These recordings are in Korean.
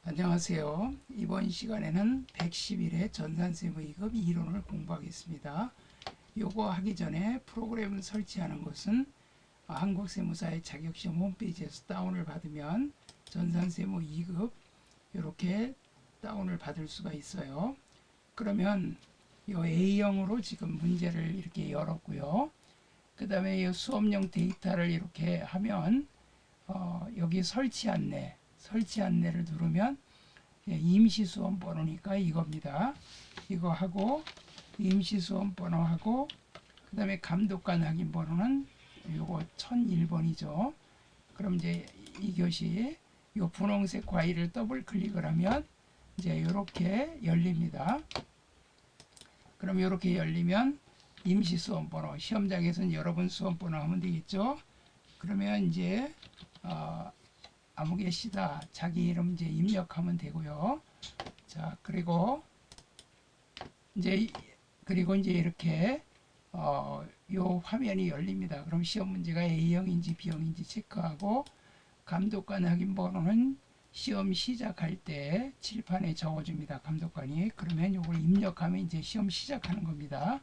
안녕하세요. 이번 시간에는 111회 전산세무이급 이론을 공부하겠습니다. 요거 하기 전에 프로그램을 설치하는 것은 한국세무사의 자격시험 홈페이지에서 다운을 받으면 전산세무 2급 이렇게 다운을 받을 수가 있어요. 그러면 요 A형으로 지금 문제를 이렇게 열었고요. 그 다음에 이 수업용 데이터를 이렇게 하면 여기 설치 안내를 누르면 임시수험 번호니까 이겁니다. 이거 하고 임시수험 번호하고 그 다음에 감독관 확인 번호는 요거 1001번이죠. 그럼 이제 이것이 요 분홍색 과일을 더블 클릭을 하면 이제 이렇게 열립니다. 그럼 이렇게 열리면 임시수험 번호, 시험장에서는 여러분 수험 번호 하면 되겠죠. 그러면 이제 아무개시다 자기 이름 이제 입력하면 되고요. 자, 그리고 이제 이렇게 요 화면이 열립니다. 그럼 시험 문제가 A형인지 B형인지 체크하고 감독관 확인 번호는 시험 시작할 때 칠판에 적어줍니다. 감독관이. 그러면 요걸 입력하면 이제 시험 시작하는 겁니다.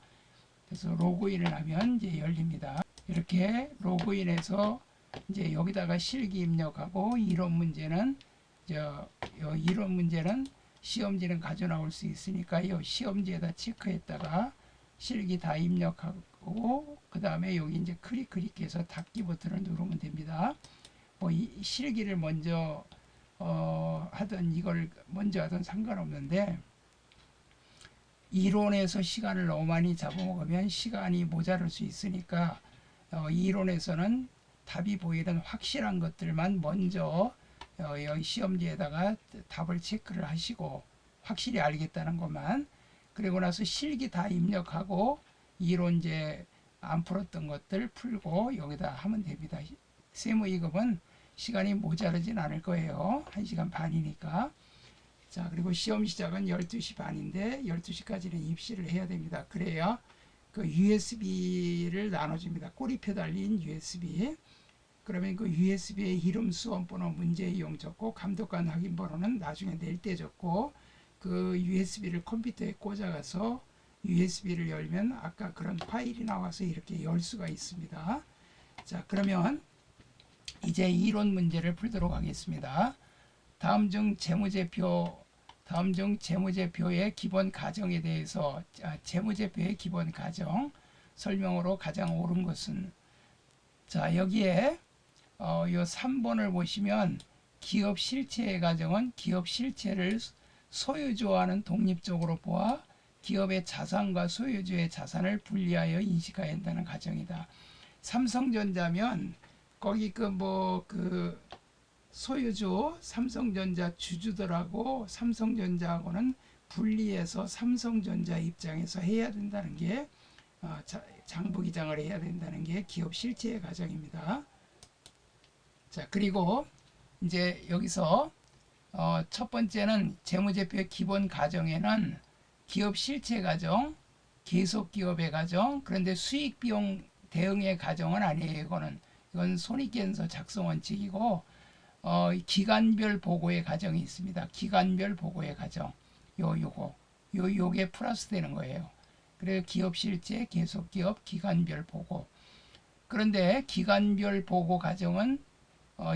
그래서 로그인을 하면 이제 열립니다. 이렇게 로그인해서 이제 여기다가 실기 입력하고 이론 문제는 이론 문제는 시험지는 가져 나올 수 있으니까 이 시험지에다 체크했다가 실기 다 입력하고 그 다음에 여기 이제 클릭해서 닫기 버튼을 누르면 됩니다. 이 실기를 먼저 하든 이걸 먼저 하든 상관없는데 이론에서 시간을 너무 많이 잡아먹으면 시간이 모자랄 수 있으니까 이론에서는 답이 보이는 확실한 것들만 먼저 여기 시험지에다가 답을 체크를 하시고 확실히 알겠다는 것만, 그리고 나서 실기 다 입력하고 이론제 안 풀었던 것들 풀고 여기다 하면 됩니다. 세무 2급은 시간이 모자르진 않을 거예요. 1시간 반이니까. 자, 그리고 시험 시작은 12시 반인데 12시까지는 입시를 해야 됩니다. 그래야 그 USB를 나눠줍니다. 꼬리표 달린 USB. 그러면 그 USB에 이름, 수험번호, 문제이용 적고 감독관 확인 번호는 나중에 낼 때 적고 그 USB를 컴퓨터에 꽂아가서 USB를 열면 아까 그런 파일이 나와서 이렇게 열 수가 있습니다. 자, 그러면 이제 이론 문제를 풀도록 하겠습니다. 다음 중 재무제표의 기본 가정에 대해서 재무제표의 기본 가정 설명으로 가장 옳은 것은, 자, 여기에 요 3번을 보시면 기업 실체의 가정은 기업 실체를 소유주와는 독립적으로 보아 기업의 자산과 소유주의 자산을 분리하여 인식해야 한다는 가정이다. 삼성전자면 거기 그 소유주 삼성전자 주주들하고 삼성전자하고는 분리해서 삼성전자 입장에서 해야 된다는 게 장부기장을 해야 된다는 게 기업 실체의 가정입니다. 자, 그리고 이제 여기서 첫 번째는 재무제표의 기본 가정에는 기업 실체 가정, 계속 기업의 가정, 그런데 수익 비용 대응의 가정은 아니에요. 이건 손익계산서 작성 원칙이고 기간별 보고의 가정이 있습니다. 기간별 보고의 가정. 요게 플러스 되는 거예요. 그래서 기업 실체, 계속 기업, 기간별 보고. 그런데 기간별 보고 가정은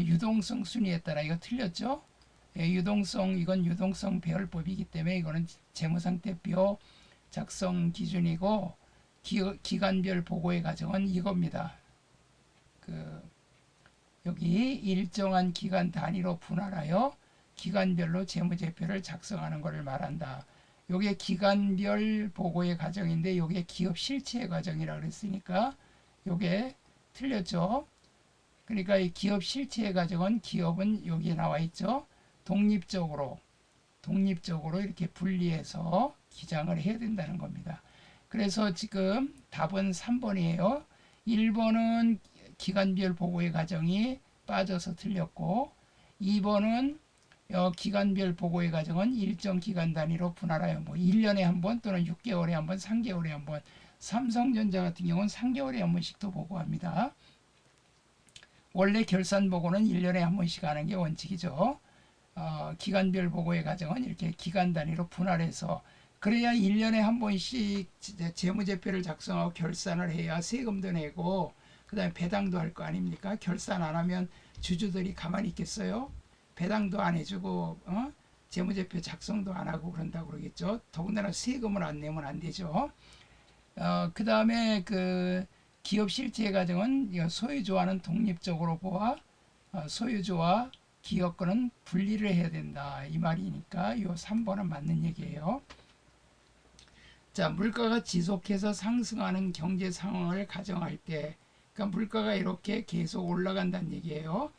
유동성 순위에 따라 이거 틀렸죠? 이건 유동성 배열법이기 때문에 이거는 재무상태표 작성 기준이고 기간별 보고의 가정은 이겁니다. 여기 일정한 기간 단위로 분할하여 기간별로 재무제표를 작성하는 것을 말한다. 요게 기간별 보고의 과정인데 요게 기업 실체의 과정이라고 그랬으니까 요게 틀렸죠. 그러니까 이 기업 실체의 과정은 기업은 여기에 나와 있죠. 독립적으로 이렇게 분리해서 기장을 해야 된다는 겁니다. 그래서 지금 답은 3번이에요. 1번은 기간별 보고의 과정이 빠져서 틀렸고 2번은 기간별 보고의 과정은 일정 기간 단위로 분할하여 1년에 한 번 또는 6개월에 한 번, 3개월에 한 번, 삼성전자 같은 경우는 3개월에 한 번씩 더 보고합니다. 원래 결산 보고는 1년에 한 번씩 하는 게 원칙이죠. 기간별 보고의 과정은 이렇게 기간 단위로 분할해서 그래야 1년에 한 번씩 재무제표를 작성하고 결산을 해야 세금도 내고 그 다음에 배당도 할 거 아닙니까? 결산 안 하면 주주들이 가만히 있겠어요? 배당도 안 해주고 재무제표 작성도 안 하고 그런다고 그러겠죠. 더군다나 세금을 안 내면 안 되죠. 그 다음에 그 기업 실체 과정은 소유주와는 독립적으로 보아 소유주와 기업권은 분리를 해야 된다 이 말이니까 요 3번은 맞는 얘기예요. 자, 물가가 지속해서 상승하는 경제 상황을 가정할 때 그러니까 물가가 이렇게 계속 올라간다는 얘기예요.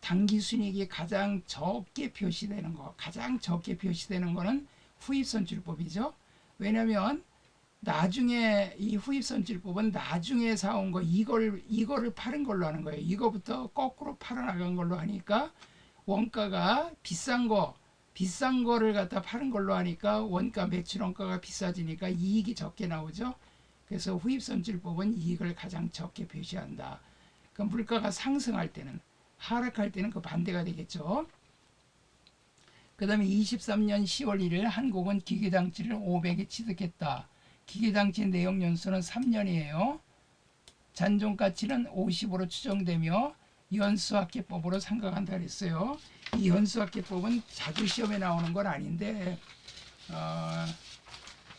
단기 순이익이 가장 적게 표시되는 거, 가장 적게 표시되는 거는 후입선출법이죠. 왜냐하면 나중에 이 후입선출법은 나중에 사온 거 이거를 파는 걸로 하는 거예요. 이거부터 거꾸로 팔아나간 걸로 하니까 원가가 비싼 거를 갖다 파는 걸로 하니까 원가 매출 원가가 비싸지니까 이익이 적게 나오죠. 그래서 후입선출법은 이익을 가장 적게 표시한다. 그러니까 물가가 상승할 때는 하락할 때는 그 반대가 되겠죠. 그 다음에 23년 10월 1일 한국은 기계장치를 500에 취득했다. 기계장치 내역 연수는 3년이에요. 잔존가치는 50으로 추정되며 연수학계법으로 생각한다 그랬어요. 이 연수학계법은 자주 시험에 나오는 건 아닌데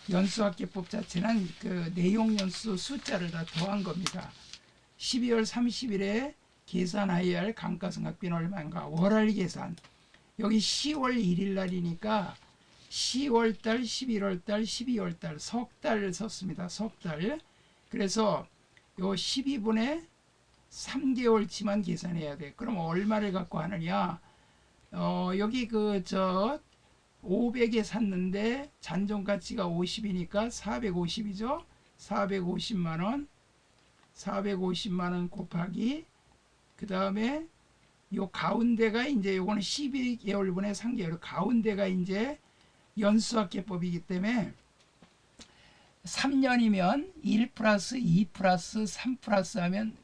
연수학계법 자체는 그 내용 연수 숫자를 다 더한 겁니다. 12월 30일에 계산하여야 할 감가상각비는 얼마인가? 월할 계산. 여기 10월 1일 날이니까 10월달, 11월달, 12월달 석 달 썼습니다. 석 달. 그래서 요 12분의 3개월치만 계산해야 돼. 그럼 얼마를 갖고 하느냐? 여기 500에 샀는데 잔존가치가 50이니까 450이죠. 450만 원. 450만 원 곱하기 그 다음에 요 가운데가 이제 요거는 12개월분의 3개월 가운데가 이제 연수학계법이기 때문에 3년이면 1 플러스 2 플러스 3 플러스 하면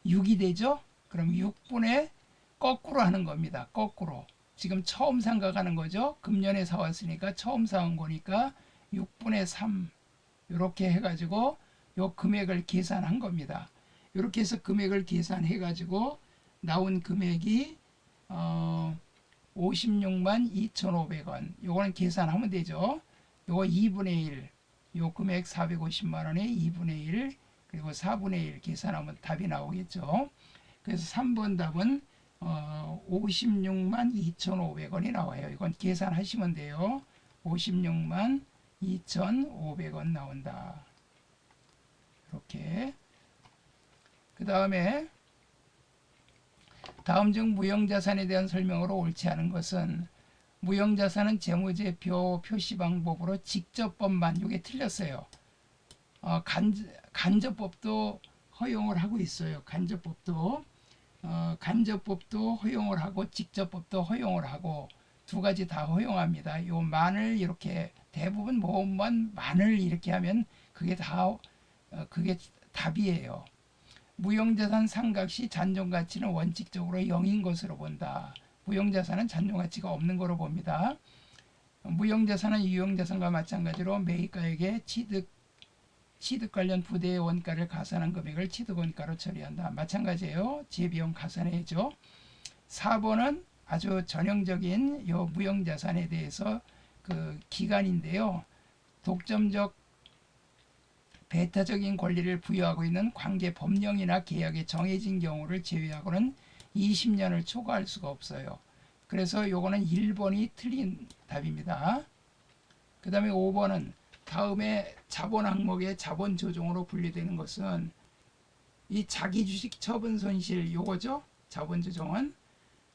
6이 되죠. 그럼 6분의 거꾸로 하는 겁니다. 거꾸로. 지금 처음 생각하는 거죠. 금년에 사왔으니까 처음 사온 거니까 6분의 3 이렇게 해가지고 요 금액을 계산한 겁니다. 이렇게 해서 금액을 계산해 가지고 나온 금액이 56만 2,500원. 요거는 계산하면 되죠. 요거 2분의 1. 요 금액 450만 원에 2분의 1 그리고 4분의 1 계산하면 답이 나오겠죠. 그래서 3번 답은 56만 2,500원이 나와요. 이건 계산하시면 돼요. 56만 2,500원 나온다. 이렇게. 그 다음에 다음 중 무형자산에 대한 설명으로 옳지 않은 것은 무형자산은 재무제표 표시 방법으로 직접법만 이게 틀렸어요. 간접법도 허용을 하고 있어요. 간접법도 허용을 하고 직접법도 허용을 하고 두 가지 다 허용합니다. 요 만을 이렇게 대부분 모음만 만을 이렇게 하면 그게 답이에요. 무형자산 상각시 잔존가치는 원칙적으로 0인 것으로 본다. 무형자산은 잔존가치가 없는 거로 봅니다. 무형자산은 유형자산과 마찬가지로 매입가액에 취득 관련 부대의 원가를 가산한 금액을 취득원가로 처리한다. 마찬가지예요. 재비용 가산해야죠. 4번은 아주 전형적인 요 무형자산에 대해서 그 기간인데요. 독점적 배타적인 권리를 부여하고 있는 관계 법령이나 계약에 정해진 경우를 제외하고는 20년을 초과할 수가 없어요. 그래서 요거는 1번이 틀린 답입니다. 그 다음에 5번은 다음에 자본 항목의 자본 조정으로 분류되는 것은 이 자기주식 처분 손실 요거죠. 자본 조정은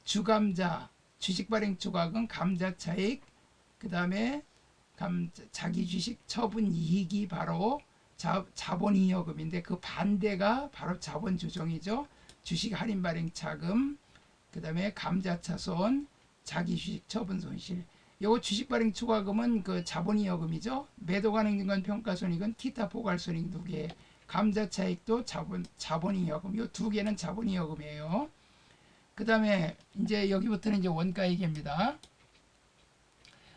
주감자 주식 발행 조각은 감자 차익 그 다음에 자기주식 처분 이익이 바로 자본이여금인데 그 반대가 바로 자본 조정이죠. 주식 할인 발행 차금, 그 다음에 감자차손, 자기주식 처분 손실. 요거 주식 발행 초과금은 그 자본이여금이죠. 매도 가능인건 평가손익은 기타 포괄손익 2개, 감자차익도 자본이여금. 요 2개는 자본이여금이에요. 그 다음에 이제 여기부터는 이제 원가 얘기입니다.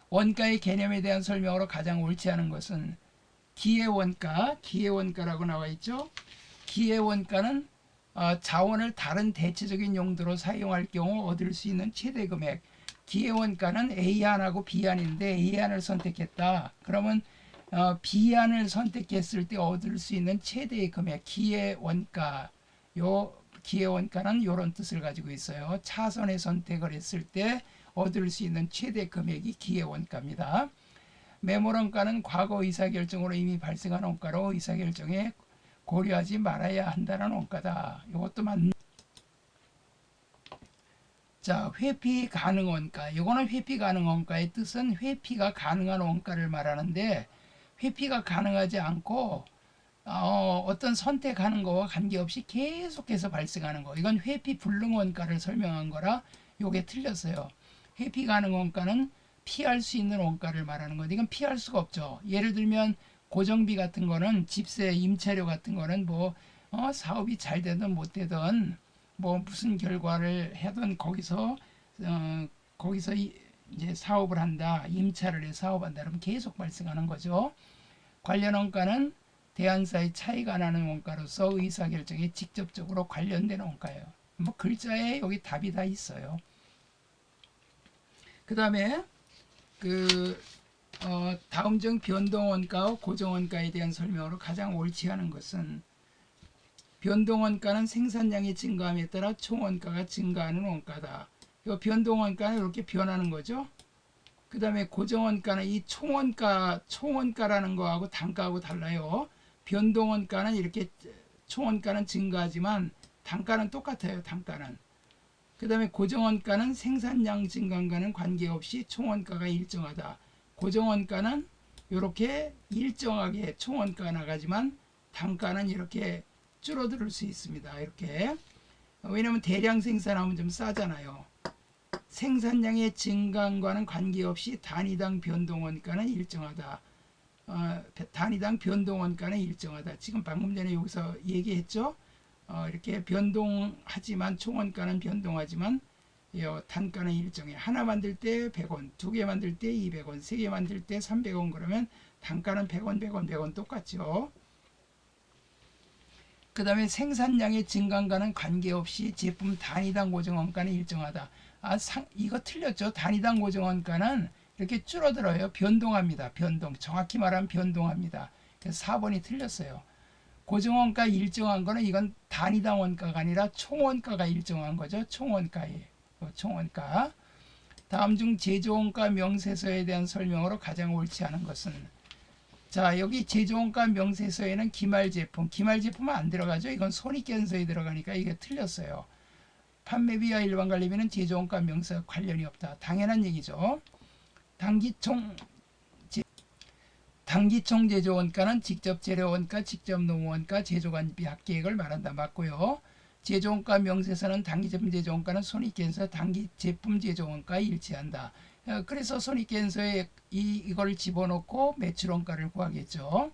원가의 개념에 대한 설명으로 가장 옳지 않은 것은 기회원가라고 나와 있죠. 기회원가는 자원을 다른 대체적인 용도로 사용할 경우 얻을 수 있는 최대 금액. 기회원가는 A안하고 B안인데 A안을 선택했다. 그러면 B안을 선택했을 때 얻을 수 있는 최대의 금액, 기회원가. 요 기회원가는 이런 뜻을 가지고 있어요. 차선의 선택을 했을 때 얻을 수 있는 최대 금액이 기회원가입니다. 매몰원가는 과거 의사결정으로 이미 발생한 원가로 의사결정에 고려하지 말아야 한다는 원가다. 이것도 맞는. 자, 회피 가능 원가. 이거는 회피 가능 원가의 뜻은 회피가 가능한 원가를 말하는데, 회피가 가능하지 않고 어떤 선택하는 거와 관계없이 계속해서 발생하는 거. 이건 회피 불능 원가를 설명한 거라 요게 틀렸어요. 회피 가능 원가는 피할 수 있는 원가를 말하는 건데, 이건 피할 수가 없죠. 예를 들면 고정비 같은 거는, 집세, 임차료 같은 거는 뭐 사업이 잘 되든 못 되든 뭐 무슨 결과를 하든 거기서 이제 사업을 한다, 임차를 해 사업한다, 그러면 계속 발생하는 거죠. 관련 원가는 대안사의 차이가 나는 원가로서 의사결정에 직접적으로 관련되는 원가예요. 뭐 글자에 여기 답이 다 있어요. 그 다음에 다음 중 변동원가와 고정원가에 대한 설명으로 가장 옳지 않은 것은, 변동원가는 생산량이 증가함에 따라 총원가가 증가하는 원가다. 이 변동원가는 이렇게 변하는 거죠. 그 다음에 고정원가는 이 총원가라는 거하고 단가하고 달라요. 변동원가는 이렇게 총원가는 증가하지만 단가는 똑같아요. 단가는. 그 다음에 고정원가는 생산량 증가과는 관계없이 총원가가 일정하다. 고정원가는 이렇게 일정하게 총원가가 나가지만 단가는 이렇게 줄어들 수 있습니다. 이렇게. 왜냐하면 대량 생산하면 좀 싸잖아요. 생산량의 증가과는 관계없이 단위당 변동원가는 일정하다. 단위당 변동원가는 일정하다. 지금 방금 전에 여기서 얘기했죠. 이렇게 변동하지만 총원가는 변동하지만 단가는 일정해. 하나 만들 때 100원, 두 개 만들 때 200원, 세 개 만들 때 300원. 그러면 단가는 100원, 100원, 100원 똑같죠. 그 다음에 생산량의 증가과는 관계없이 제품 단위당 고정원가는 일정하다. 이거 틀렸죠. 단위당 고정원가는 이렇게 줄어들어요. 변동합니다. 변동. 정확히 말하면 변동합니다. 그래서 4번이 틀렸어요. 고정원가 일정한 거는 이건 단위당 원가가 아니라 총원가가 일정한 거죠. 총원가예요. 총원가. 다음 중 제조원가 명세서에 대한 설명으로 가장 옳지 않은 것은, 자, 여기 제조원가 명세서에는 기말제품은 안 들어가죠. 이건 손익견서에 들어가니까 이게 틀렸어요. 판매비와 일반관리비는 제조원가 명세와 관련이 없다. 당연한 얘기죠. 단기총 제조원가는 직접 재료원가, 직접 노무원가, 제조관비 합계액을 말한다. 맞고요. 제조원가 명세서는 단기제품 제조원가는 손익견서, 단기제품 제조원가에 일치한다. 그래서 손익견서에 이걸 집어넣고 매출원가를 구하겠죠.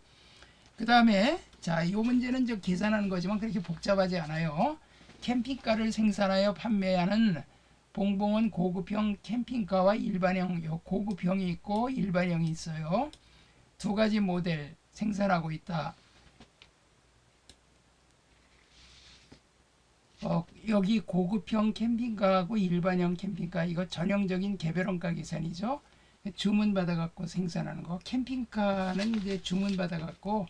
그 다음에 자, 이 문제는 저 계산하는 거지만 그렇게 복잡하지 않아요. 캠핑카를 생산하여 판매하는 봉봉은 고급형 캠핑카와 일반형, 고급형이 있고 일반형이 있어요. 두 가지 모델 생산하고 있다. 여기 고급형 캠핑카하고 일반형 캠핑카, 이거 전형적인 개별원가 계산이죠. 주문 받아갖고 생산하는 거. 캠핑카는 이제 주문 받아갖고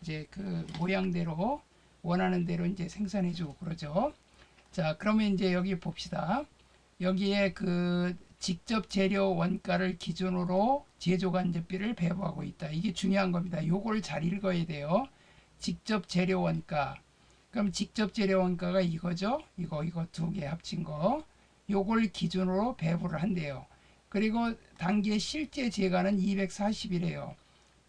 이제 그 모양대로 원하는 대로 이제 생산해주고 그러죠. 자, 그러면 이제 여기 봅시다. 여기에 그 직접 재료 원가를 기준으로 제조간접비를 배부하고 있다. 이게 중요한 겁니다. 요걸 잘 읽어야 돼요. 직접 재료 원가. 그럼 직접 재료 원가가 이거죠. 이거 두 개 합친 거. 요걸 기준으로 배부를 한대요. 그리고 단계 실제 재가는 240이래요.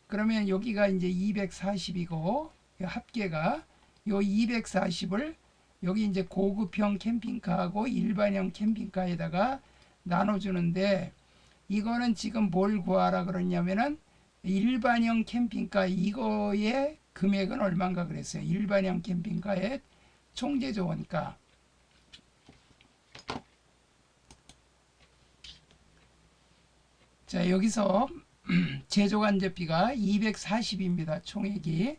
그러면 여기가 이제 240이고 합계가 요 240을 여기 이제 고급형 캠핑카하고 일반형 캠핑카에다가 나눠주는데, 이거는 지금 뭘 구하라 그러냐면은 일반형 캠핑카 이거의 금액은 얼마인가 그랬어요. 일반형 캠핑카의 총제조 원가. 자, 여기서 제조간접비가 240입니다. 총액이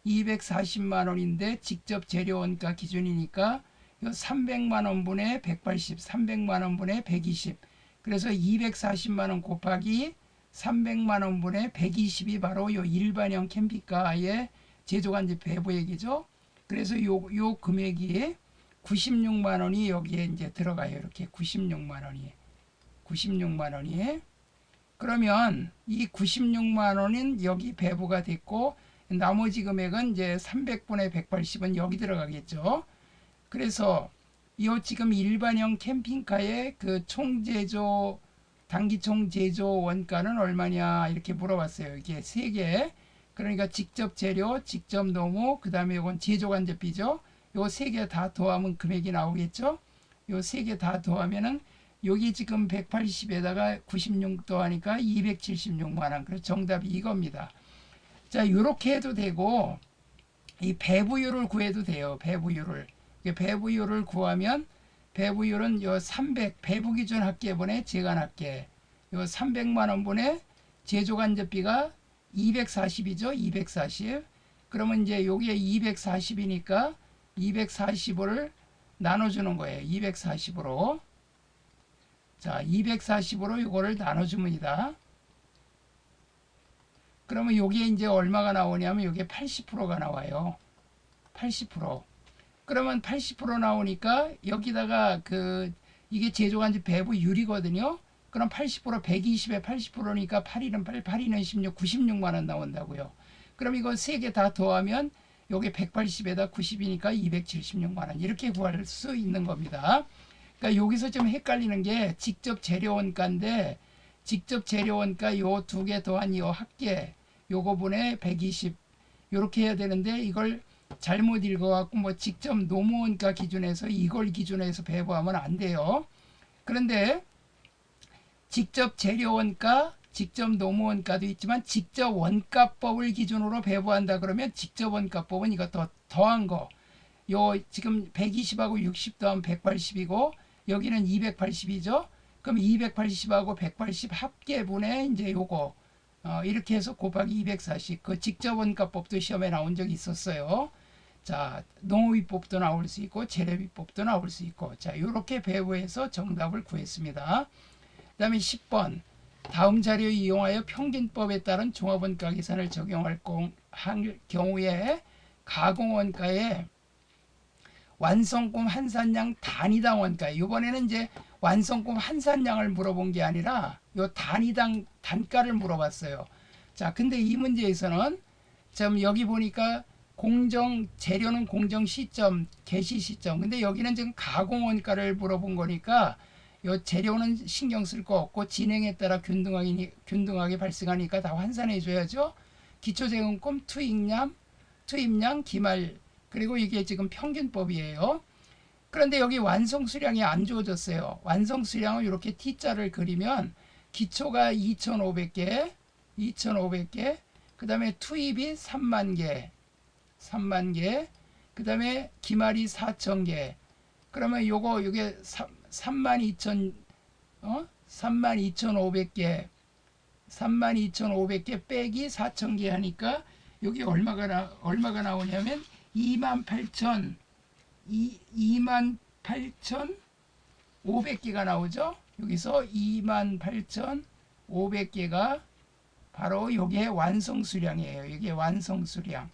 240만 원인데 직접 재료원가 기준이니까 300만 원분의 180, 300만 원분의 120. 그래서 240만 원 곱하기 300만 원분의 120이 바로 요 일반형 캠핑카의 제조간접 배부액이죠. 그래서 요 금액이 96만 원이 여기에 이제 들어가요. 이렇게 96만 원이. 96만 원이. 그러면 이 96만 원은 여기 배부가 됐고 나머지 금액은 이제 300분의 180은 여기 들어가겠죠. 그래서 이 지금 일반형 캠핑카의 그 총제조 단기총 제조 원가는 얼마냐 이렇게 물어봤어요. 이게 세 개. 그러니까 직접 재료, 직접 노무, 그 다음에 이건 제조간접비죠. 요 세 개 다 더하면 금액이 나오겠죠. 요 세 개 다 더하면은 여기 지금 180에다가 96 더하니까 276만 원. 그래서 정답이 이겁니다. 자, 요렇게 해도 되고 이 배부율을 구해도 돼요. 배부율을. 배부율을 구하면 배부율은 요 300 배부 기준 합계분의 재간 합계. 요 300만 원분의 제조간접비가 240이죠. 240. 그러면 이제 여기에 240이니까 240을 나눠주는 거예요. 240으로. 자, 240으로 이거를 나눠줍니다. 그러면 여기에 이제 얼마가 나오냐면 여기에 80%가 나와요. 80%. 그러면 80% 나오니까 여기다가 이게 제조간접 배부율이거든요. 그럼 80% 120에 80%니까 8일은 8, 8일은 16, 96만 원 나온다고요. 그럼 이거 세 개 다 더하면 여기 180에다 90이니까 276만 원 이렇게 구할 수 있는 겁니다. 그러니까 여기서 좀 헷갈리는 게 직접 재료원가인데 직접 재료원가 요 두 개 더한 요 합계 요거분의 120 요렇게 해야 되는데 이걸 잘못 읽어갖고 뭐 직접 노무원가 기준에서 이걸 기준에서 배부하면 안 돼요. 그런데 직접 재료원가, 직접 노무원가도 있지만 직접 원가법을 기준으로 배부한다 그러면 직접 원가법은 이거 더한 거. 요 지금 120하고 60 더하면 180이고 여기는 280이죠. 그럼 280하고 180 합계분의 이제 요거 이렇게 해서 곱하기 240. 그 직접 원가법도 시험에 나온 적이 있었어요. 자, 농업비법도 나올 수 있고 재래비법도 나올 수 있고 자, 요렇게 배부해서 정답을 구했습니다. 그 다음에 10번 다음 자료 이용하여 평균법에 따른 종합원가 계산을 적용할 경우에 가공원가에 완성품 한산량 단위당 원가. 이번에는 이제 완성품 한산량을 물어본 게 아니라 요 단위당 단가를 물어봤어요. 자, 근데 이 문제에서는 지금 여기 보니까 재료는 공정 시점, 개시 시점. 근데 여기는 지금 가공 원가를 물어본 거니까 요 재료는 신경 쓸 거 없고 진행에 따라 균등하게 발생하니까 다 환산해 줘야죠. 기초재원금, 투입량, 기말 그리고 이게 지금 평균법이에요. 그런데 여기 완성수량이 안 주어졌어요. 완성수량은 이렇게 T자를 그리면 기초가 2,500개, 그 다음에 투입이 3만 개, 그 다음에 기말이 4,000개. 그러면 요게 32,500개, 32,500개 빼기 4,000개 하니까 여기 얼마가 나오냐면 28,500개가 나오죠. 여기서 28,500개가 바로 이게 완성수량이에요. 이게 완성수량.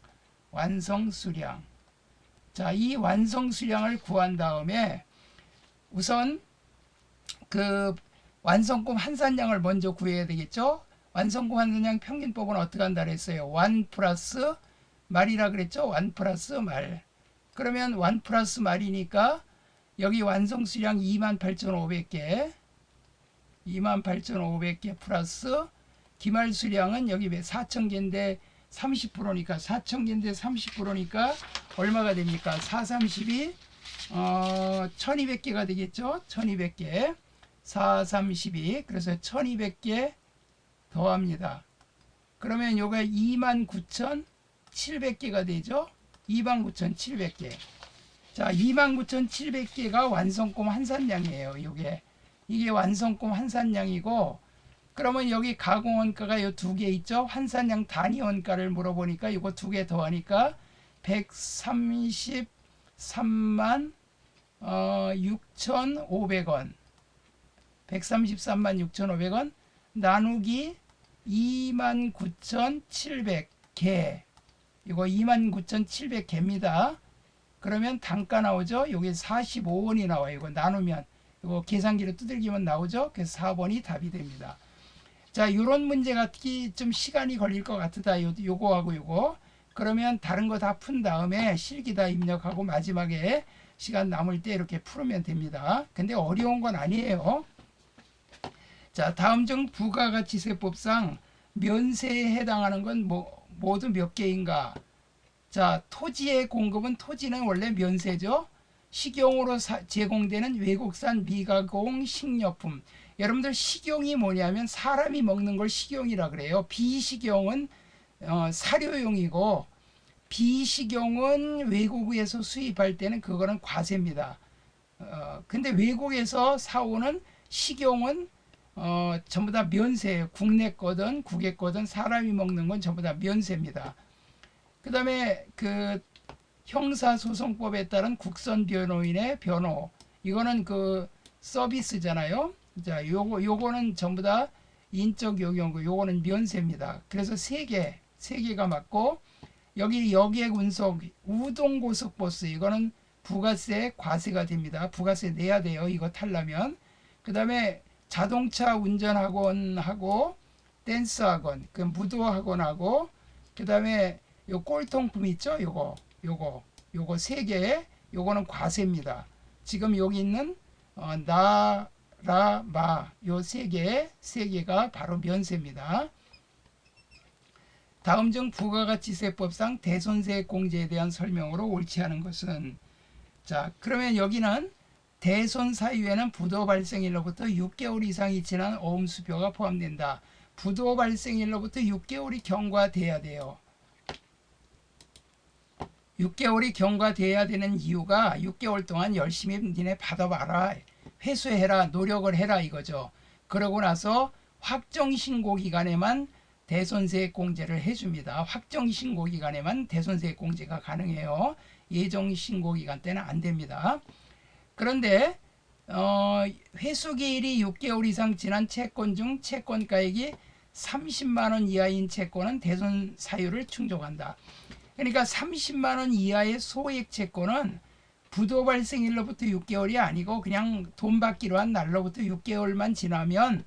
자, 이 완성수량을 구한 다음에 우선 그 완성품 한산량을 먼저 구해야 되겠죠. 완성품 한산량 평균법은 어떻게 한다 그랬어요. 1 플러스 말이라 그랬죠. 1 플러스 말. 그러면 1 플러스 말이니까 여기 완성수량 28,500개 28,500개 플러스 기말수량은 여기 4,000개인데 30%니까 4,000개인데 30%니까 얼마가 됩니까? 4, 32 1200개가 되겠죠. 1200개 4, 32 그래서 1200개 더합니다. 그러면 요거 29,700개가 되죠. 29,700개. 자, 29,700개가 완성품 한산량이에요. 이게 완성품 한산량이고 그러면 여기 가공원가가 요 두 개 있죠. 환산량 단위 원가를 물어보니까 이거 두 개 더하니까 133만 6,500원. 133만 6,500원 나누기 29,700개. 이거 29,700개입니다. 그러면 단가 나오죠. 여기 45원이 나와요. 이거 나누면 이거 계산기로 두들기면 나오죠. 그래서 4번이 답이 됩니다. 자, 이런 문제가 좀 시간이 걸릴 것 같다. 요거하고 요거. 그러면 다른 거 다 푼 다음에 실기 다 입력하고 마지막에 시간 남을 때 이렇게 풀으면 됩니다. 근데 어려운 건 아니에요. 자, 다음 중 부가가치세법상 면세에 해당하는 건 모두 몇 개인가? 자, 토지의 공급은 토지는 원래 면세죠. 식용으로 제공되는 외국산 미가공 식료품. 여러분들 식용이 뭐냐면 사람이 먹는 걸 식용이라 그래요. 비식용은 사료용이고 비식용은 외국에서 수입할 때는 그거는 과세입니다. 근데 외국에서 사오는 식용은 전부 다 면세예요. 국내 거든 국외 거든 사람이 먹는 건 전부 다 면세입니다. 그 다음에 그 형사소송법에 따른 국선 변호인의 변호, 이거는 그 서비스잖아요. 자, 요거는 전부 다 인적 요경고 요거는 면세입니다. 그래서 세 개가 맞고, 여기 여객 운송 우동고속버스 이거는 부가세 과세가 됩니다. 부가세 내야 돼요. 이거 타려면. 그 다음에 자동차 운전학원하고 댄스학원, 그 무도학원하고, 그 다음에 요 꼴통품 있죠? 요거 세 개, 요거는 과세입니다. 지금 여기 있는 나, 라, 마, 요 세 개가 바로 면세입니다. 다음 중 부가가치세법상 대손세 공제에 대한 설명으로 옳지 않은 것은, 자, 그러면 여기는 대손 사유에는 부도 발생일로부터 6개월 이상이 지난 어음수표가 포함된다. 부도 발생일로부터 6개월이 경과돼야 돼요. 6개월이 경과돼야 되는 이유가 6개월 동안 열심히 니네 받아봐라, 회수해라, 노력을 해라 이거죠. 그러고 나서 확정신고 기간에만 대손세 공제를 해줍니다. 확정신고 기간에만 대손세 공제가 가능해요. 예정신고 기간 때는 안 됩니다. 그런데 회수기일이 6개월 이상 지난 채권 중 채권가액이 30만원 이하인 채권은 대손 사유를 충족한다. 그러니까 30만원 이하의 소액 채권은 부도 발생일로부터 6개월이 아니고 그냥 돈 받기로 한 날로부터 6개월만 지나면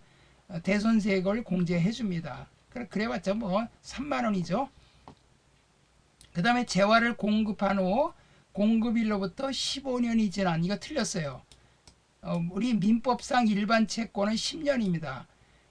대손세액을 공제해 줍니다. 그래봤자 뭐 3만원이죠. 그 다음에 재화를 공급한 후 공급일로부터 15년이 지난, 이거 틀렸어요. 우리 민법상 일반 채권은 10년입니다.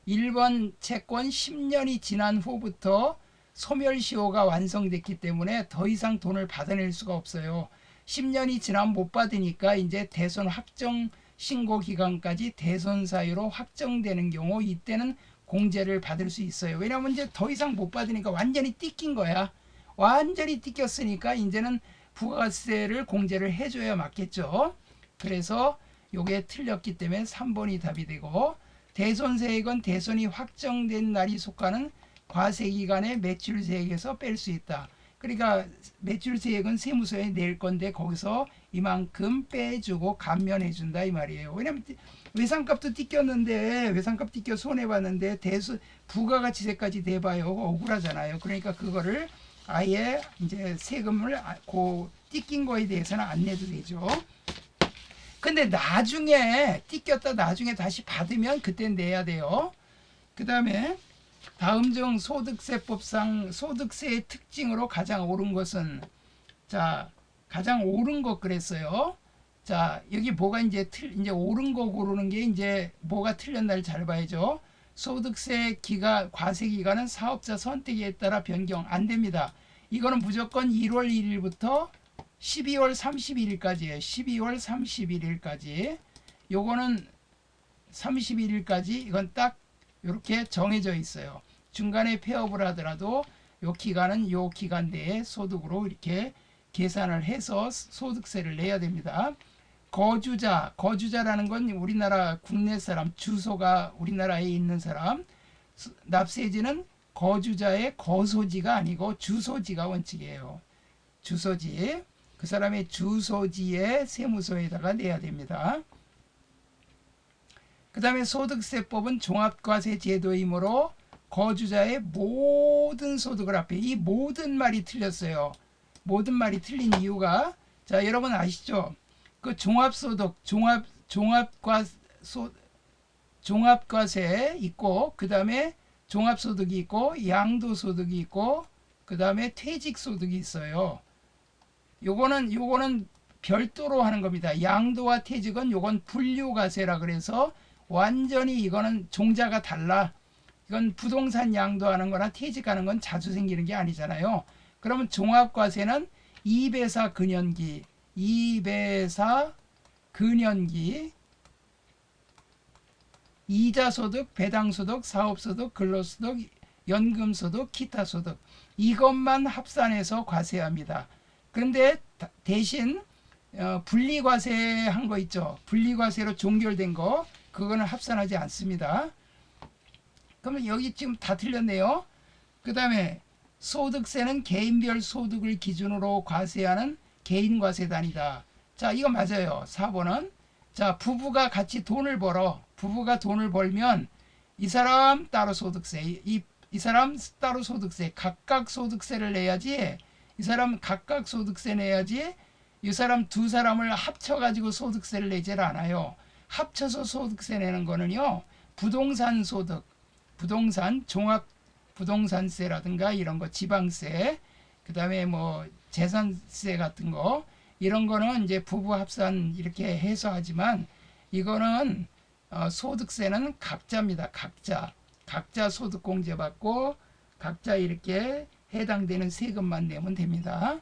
일반 채권 10년이 지난 후부터 소멸시효가 완성됐기 때문에 더 이상 돈을 받아낼 수가 없어요. 10년이 지나면 못 받으니까 이제 대손 확정 신고 기간까지 대손 사유로 확정되는 경우 이때는 공제를 받을 수 있어요. 왜냐하면 이제 더 이상 못 받으니까 완전히 띠낀 거야. 완전히 띠꼈으니까 이제는 부가세를 공제를 해줘야 맞겠죠. 그래서 요게 틀렸기 때문에 3번이 답이 되고, 대손세액은 대손이 확정된 날이 속하는 과세기간의 매출세액에서 뺄 수 있다. 그러니까 매출세액은 세무서에 낼 건데 거기서 이만큼 빼주고 감면해준다 이 말이에요. 왜냐면 외상값도 띠꼈는데, 외상값 띠껴 손해봤는데 부가가치세까지 내봐요. 억울하잖아요. 그러니까 그거를 아예 이제 세금을 띠낀 거에 대해서는 안 내도 되죠. 근데 나중에 띠꼈다 나중에 다시 받으면 그때 내야 돼요. 그 다음에 다음 중 소득세법상 소득세의 특징으로 가장 옳은 것은, 자, 가장 옳은 것 그랬어요. 자, 여기 뭐가 이제 옳은 거 고르는 게 이제 뭐가 틀렸나를 잘 봐야죠. 소득세 과세 기간은 사업자 선택에 따라 변경 안 됩니다. 이거는 무조건 1월 1일부터 12월 31일까지예요. 12월 31일까지. 요거는 31일까지 이건 딱 이렇게 정해져 있어요. 중간에 폐업을 하더라도 요 기간은 요 기간 내에 소득으로 이렇게 계산을 해서 소득세를 내야 됩니다. 거주자라는 건 우리나라 국내 사람, 주소가 우리나라에 있는 사람, 납세지는 거주자의 거소지가 아니고 주소지가 원칙이에요. 주소지. 그 사람의 주소지에 세무서에다가 내야 됩니다. 그 다음에 소득세법은 종합과세 제도이므로 거주자의 모든 소득을 합해. 이 모든 말이 틀렸어요. 모든 말이 틀린 이유가, 자, 여러분 아시죠? 그 종합소득, 종합과세 있고, 그 다음에 종합소득이 있고, 양도소득이 있고, 그 다음에 퇴직소득이 있어요. 요거는 별도로 하는 겁니다. 양도와 퇴직은 요건 분류과세라 그래서 완전히 이거는 종자가 달라. 이건 부동산 양도하는 거나 퇴직하는 건 자주 생기는 게 아니잖아요. 그러면 종합과세는 2배사 근연기, 2배사 근연기, 이자소득, 배당소득, 사업소득, 근로소득, 연금소득, 기타소득 이것만 합산해서 과세합니다. 그런데 대신 분리과세 한 거 있죠. 분리과세로 종결된 거 그거는 합산하지 않습니다. 그러면 여기 지금 다 틀렸네요. 그 다음에 소득세는 개인별 소득을 기준으로 과세하는 개인과세단이다. 자, 이거 맞아요. 4번은. 자, 부부가 같이 돈을 벌어. 부부가 돈을 벌면 이 사람 따로 소득세, 이 사람 따로 소득세, 각각 소득세를 내야지. 이 사람 각각 소득세 내야지. 이 사람 두 사람을 합쳐가지고 소득세를 내질 않아요. 합쳐서 소득세 내는 거는요, 부동산 소득, 부동산 종합 부동산세라든가 이런 거, 지방세, 그 다음에 뭐 재산세 같은 거, 이런 거는 이제 부부 합산 이렇게 해서 하지만 이거는 소득세는 각자입니다. 각자 소득공제 받고 각자 이렇게 해당되는 세금만 내면 됩니다.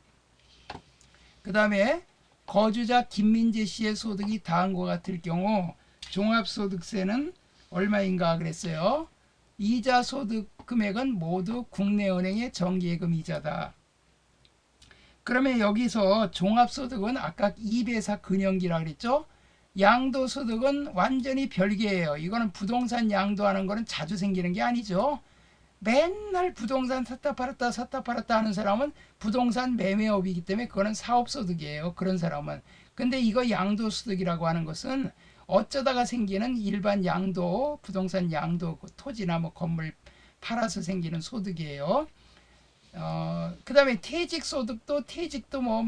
그 다음에 거주자 김민재 씨의 소득이 다음과 같을 경우 종합소득세는 얼마인가 그랬어요. 이자 소득 금액은 모두 국내은행의 정기예금 이자다. 그러면 여기서 종합소득은 아까 2배사 근연기라 그랬죠. 양도소득은 완전히 별개예요. 이거는 부동산 양도하는 거는 자주 생기는 게 아니죠. 맨날 부동산 샀다 팔았다 하는 사람은 부동산 매매업이기 때문에 그거는 사업소득이에요. 그런 사람은. 근데 이거 양도소득이라고 하는 것은 어쩌다가 생기는 일반 양도, 부동산 양도, 토지나 뭐 건물 팔아서 생기는 소득이에요. 그 다음에 퇴직도 뭐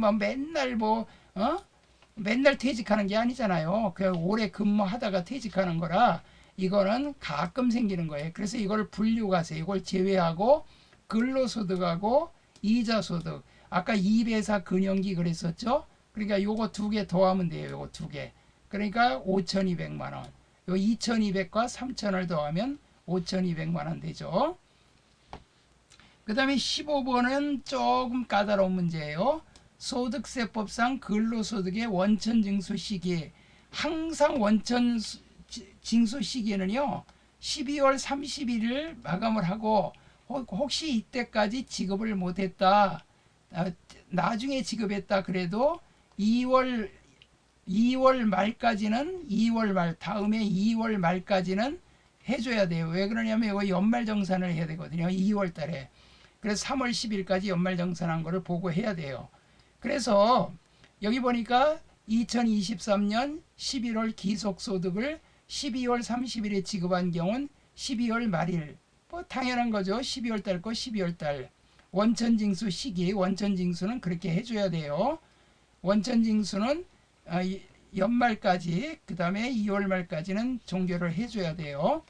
맨날 퇴직하는 게 아니잖아요. 그냥 오래 근무하다가 퇴직하는 거라 이거는 가끔 생기는 거예요. 그래서 이걸 분류과세, 이걸 제외하고 근로소득하고 이자소득, 아까 2배사 근연기 그랬었죠. 그러니까 요거 두 개 더하면 돼요. 요거 두 개. 그러니까 5,200만 원. 요 2,200과 3,000을 더하면 5,200만 원 되죠. 그 다음에 15번은 조금 까다로운 문제예요. 소득세법상 근로소득의 원천징수 시기, 항상 원천징수 시기는요 12월 31일 마감을 하고, 혹시 이때까지 지급을 못했다, 나중에 지급했다 그래도 2월 말까지는, 2월 말 다음에 2월 말까지는 해줘야 돼요. 왜 그러냐면 이거 연말정산을 해야 되거든요. 2월 달에. 그래서 3월 10일까지 연말정산한 거를 보고 해야 돼요. 그래서 여기 보니까 2023년 11월 기속소득을 12월 30일에 지급한 경우는 12월 말일, 뭐 당연한 거죠. 12월 달 거 12월 달. 원천징수 시기, 원천징수는 그렇게 해줘야 돼요. 원천징수는 연말까지, 그 다음에 2월 말까지는 종결을 해줘야 돼요.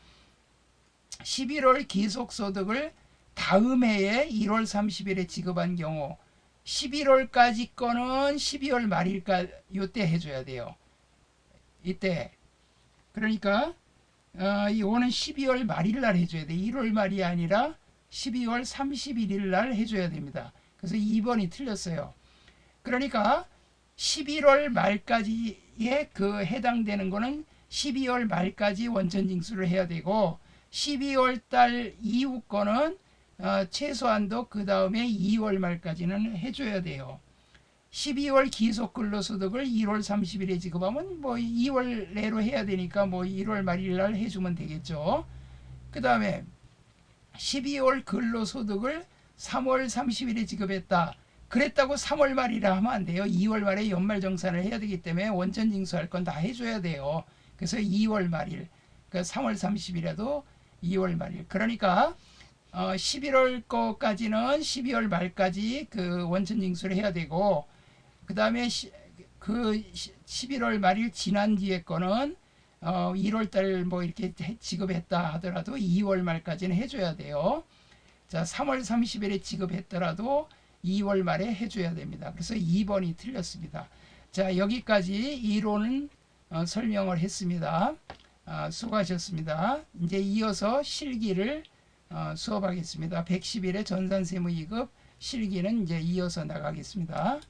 11월 기속소득을 다음 해에 1월 30일에 지급한 경우 11월까지 거는 12월 말일까지 요때 해줘야 돼요. 이때. 그러니까 이거는 12월 말일 날 해줘야 돼. 1월 말이 아니라 12월 31일 날 해줘야 됩니다. 그래서 2번이 틀렸어요. 그러니까 11월 말까지에 그 해당되는 거는 12월 말까지 원천징수를 해야 되고, 12월 달 이후 거는 최소한도 그 다음에 2월 말까지는 해줘야 돼요. 12월 기속근로소득을 1월 30일에 지급하면 뭐 2월 내로 해야 되니까 뭐 1월 말일 날 해주면 되겠죠. 그 다음에 12월 근로소득을 3월 30일에 지급했다. 그랬다고 3월 말이라 하면 안 돼요. 2월 말에 연말정산을 해야 되기 때문에 원천징수할 건 다 해줘야 돼요. 그래서 2월 말일, 그러니까 3월 30일에도 2월 말일. 그러니까 11월 거까지는 12월 말까지 그 원천징수를 해야 되고, 그 다음에 그 11월 말일 지난 뒤에 거는 1월 달 뭐 이렇게 지급했다 하더라도 2월 말까지는 해줘야 돼요. 자, 3월 30일에 지급했더라도 2월 말에 해줘야 됩니다. 그래서 2번이 틀렸습니다. 자, 여기까지 이론은 설명을 했습니다. 수고하셨습니다. 이제 이어서 실기를 수업하겠습니다. 110일의 전산세무이급 실기는 이제 이어서 나가겠습니다.